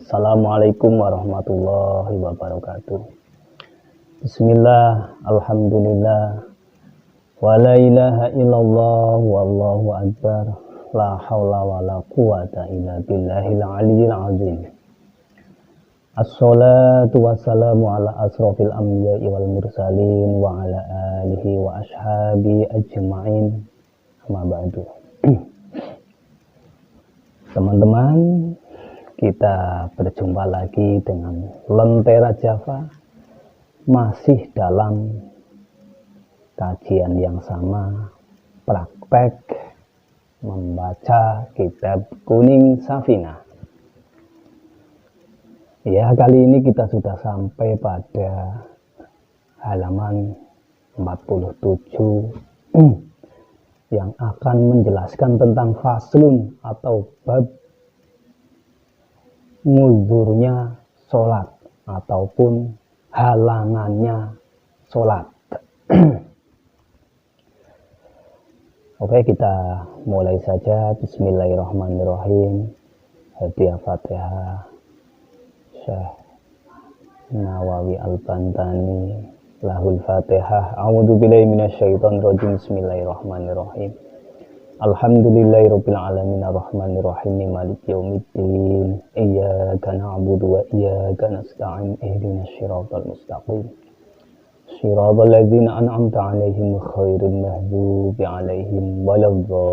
Assalamualaikum warahmatullahi wabarakatuh. Bismillah, alhamdulillah, wa la ilaha illallah, wallahu akbar, la hawla wa la quwata illa billahil aliyyil azim. Assalatu wassalamu ala asrofil anbiya'i wal mursalin wa ala alihi wa ashabi ajma'in, amma ba'du. Teman-teman, kita berjumpa lagi dengan Lentera Java, masih dalam kajian yang sama, praktek membaca kitab Kuning Safinah. Ya, kali ini kita sudah sampai pada halaman 47 yang akan menjelaskan tentang faslun atau bab nguzurnya sholat ataupun halangannya sholat. Oke, kita mulai saja. Bismillahirrahmanirrahim. Hadiah Fatihah Syekh Nawawi Al-Bantani lahul Fatihah. A'udzubillahi minasyaitonirrajim. Bismillahirrahmanirrahim. Alhamdulillahirabbil alamin arrahmanirrahim maliki yaumiddin iyyaka na'budu wa iyyaka nasta'in ihdinas siratal mustaqim siratal ladzina an'amta 'alaihim ghairil maghdubi 'alaihim waladdallin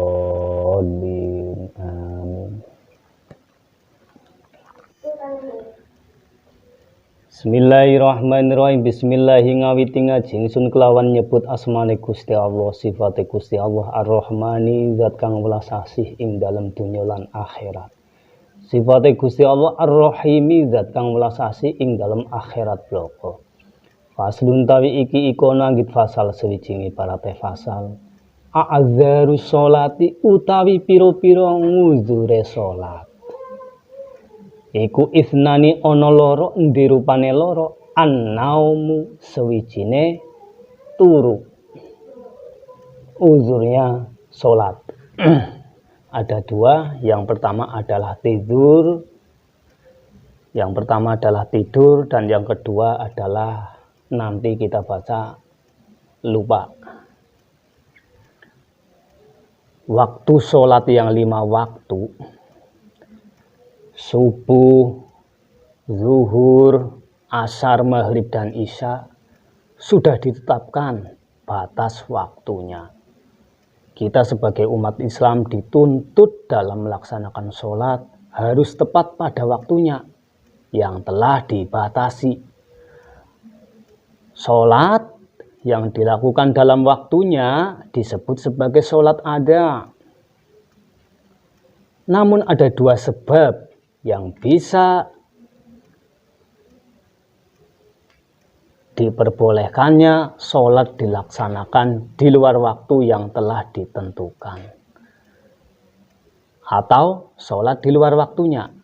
amin. Bismillahirrahmanirrahim. Bismillahi ngawiti ngaji ingsun kelawan nyebut asmane Gusti Allah, sifate Gusti Allah Ar-Rahmani, zat kang welas asih ing dalem dunya lan akhirat. Sifate Gusti Allah Ar-Rahimi, zat kang welas asih ing dalem akhirat bloko. Faslun tawi iki iku nanggit fasal sewijingi parate fasal. A'adzaru sholati utawi pira-pira nguzure salat. Iku isnani ana loro, endi rupane loro, an-naumu sewijine turu. Uzurnya sholat. Ada dua, yang pertama adalah tidur. Yang pertama adalah tidur dan yang kedua adalah nanti kita baca lupa. Waktu sholat yang 5 waktu, subuh, zuhur, asar, maghrib, dan isya sudah ditetapkan batas waktunya. Kita sebagai umat Islam dituntut dalam melaksanakan sholat harus tepat pada waktunya yang telah dibatasi. Sholat yang dilakukan dalam waktunya disebut sebagai sholat ada. Namun ada dua sebab yang bisa diperbolehkannya sholat dilaksanakan di luar waktu yang telah ditentukan atau sholat di luar waktunya,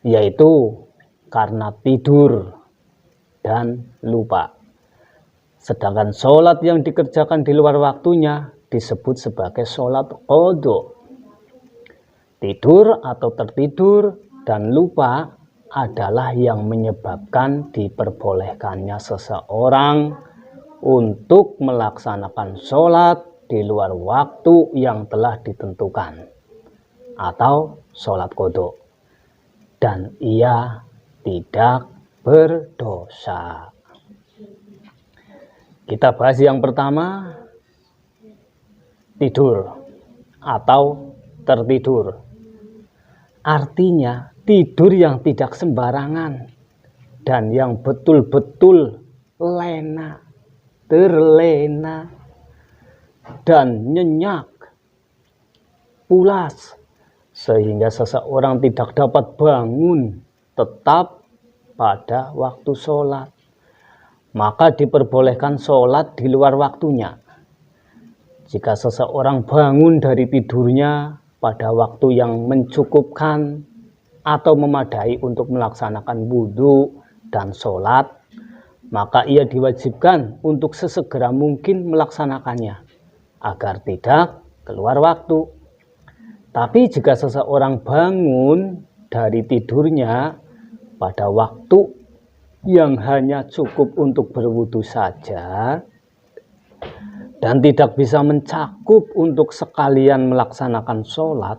yaitu karena tidur dan lupa. Sedangkan sholat yang dikerjakan di luar waktunya disebut sebagai sholat qadha. Tidur atau tertidur dan lupa adalah yang menyebabkan diperbolehkannya seseorang untuk melaksanakan sholat di luar waktu yang telah ditentukan atau sholat qadha, dan ia tidak berdosa. Kita bahas yang pertama, tidur atau tertidur. Artinya tidur yang tidak sembarangan dan yang betul-betul lena, terlena, dan nyenyak, pulas, sehingga seseorang tidak dapat bangun tetap pada waktu sholat. Maka diperbolehkan sholat di luar waktunya. Jika seseorang bangun dari tidurnya pada waktu yang mencukupkan atau memadai untuk melaksanakan wudhu dan sholat, maka ia diwajibkan untuk sesegera mungkin melaksanakannya agar tidak keluar waktu. Tapi jika seseorang bangun dari tidurnya pada waktu yang hanya cukup untuk berwudu saja dan tidak bisa mencakup untuk sekalian melaksanakan sholat,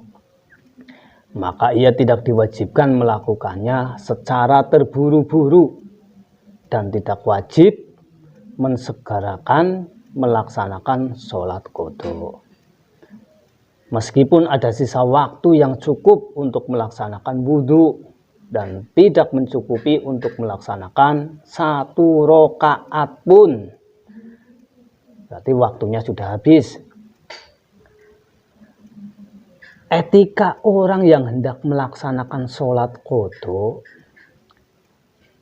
maka ia tidak diwajibkan melakukannya secara terburu-buru dan tidak wajib mensegerakan melaksanakan sholat qodho. Meskipun ada sisa waktu yang cukup untuk melaksanakan wudhu dan tidak mencukupi untuk melaksanakan 1 rakaat pun, berarti waktunya sudah habis. Etika orang yang hendak melaksanakan sholat qodho,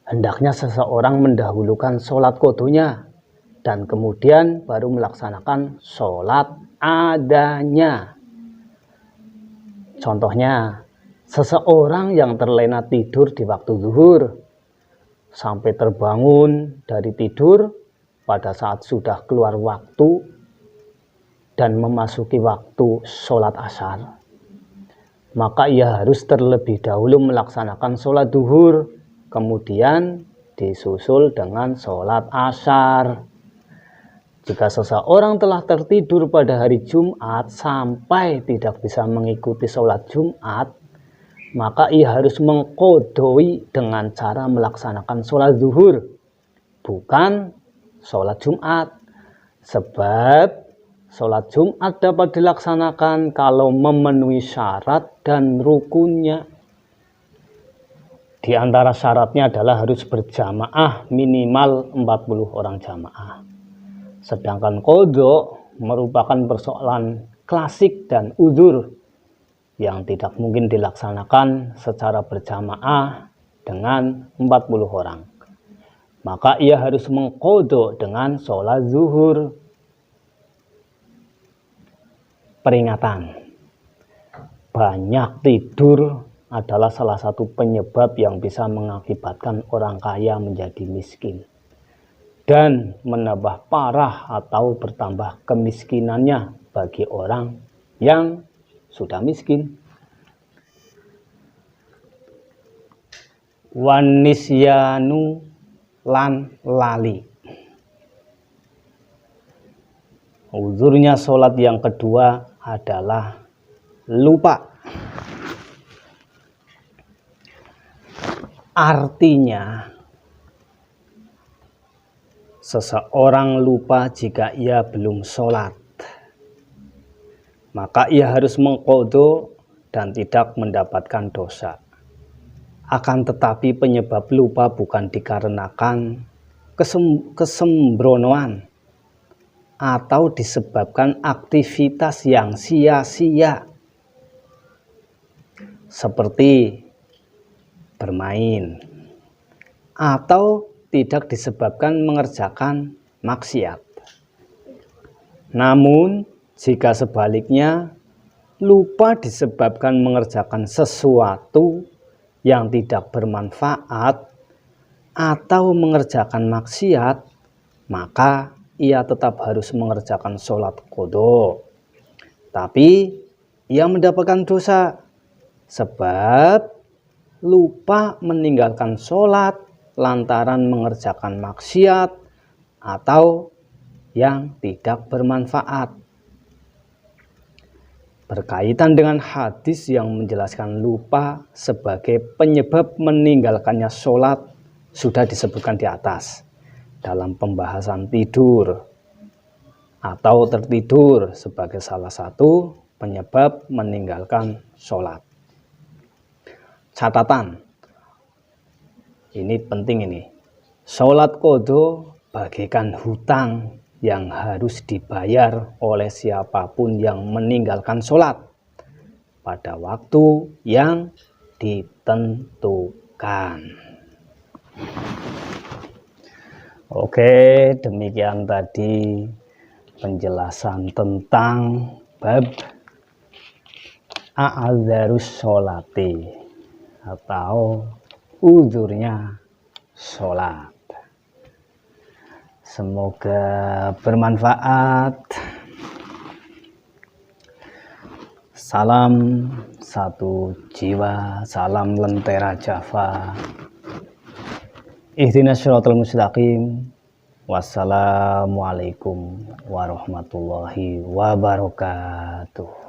hendaknya seseorang mendahulukan sholat qodhonya dan kemudian baru melaksanakan sholat adanya. Contohnya, seseorang yang terlena tidur di waktu zuhur sampai terbangun dari tidur pada saat sudah keluar waktu dan memasuki waktu sholat asar, maka ia harus terlebih dahulu melaksanakan sholat zuhur, kemudian disusul dengan sholat asar. Jika seseorang telah tertidur pada hari Jumat sampai tidak bisa mengikuti sholat Jumat, maka ia harus mengqodhoi dengan cara melaksanakan sholat zuhur, bukan sholat Jumat. Sebab sholat Jumat dapat dilaksanakan kalau memenuhi syarat dan rukunnya. Di antara syaratnya adalah harus berjamaah minimal 40 orang jamaah. Sedangkan qodho merupakan persoalan klasik dan uzur yang tidak mungkin dilaksanakan secara berjamaah dengan 40 orang. Maka ia harus mengqodho dengan sholat zuhur. Peringatan, banyak tidur adalah salah satu penyebab yang bisa mengakibatkan orang kaya menjadi miskin dan menambah parah atau bertambah kemiskinannya bagi orang yang sudah miskin. Wanisyanu lan lali. Uzurnya sholat yang kedua adalah lupa. Artinya, seseorang lupa jika ia belum sholat, maka ia harus mengqodho dan tidak mendapatkan dosa. Akan tetapi penyebab lupa bukan dikarenakan kesembronoan atau disebabkan aktivitas yang sia-sia seperti bermain, atau tidak disebabkan mengerjakan maksiat. Namun, jika sebaliknya, lupa disebabkan mengerjakan sesuatu yang tidak bermanfaat atau mengerjakan maksiat, maka ia tetap harus mengerjakan sholat qodho. Tapi, ia mendapatkan dosa, sebab lupa meninggalkan sholat lantaran mengerjakan maksiat atau yang tidak bermanfaat. Berkaitan dengan hadis yang menjelaskan lupa sebagai penyebab meninggalkannya sholat sudah disebutkan di atas dalam pembahasan tidur atau tertidur sebagai salah satu penyebab meninggalkan sholat. Catatan, ini penting ini. Sholat qodho bagaikan hutang yang harus dibayar oleh siapapun yang meninggalkan sholat pada waktu yang ditentukan. Oke, demikian tadi penjelasan tentang bab a'adzarus sholati atau uzurnya sholat. Semoga bermanfaat. Salam satu jiwa, salam Lentera Java. Ihdinas syiratal mustaqim. Wassalamualaikum warahmatullahi wabarakatuh.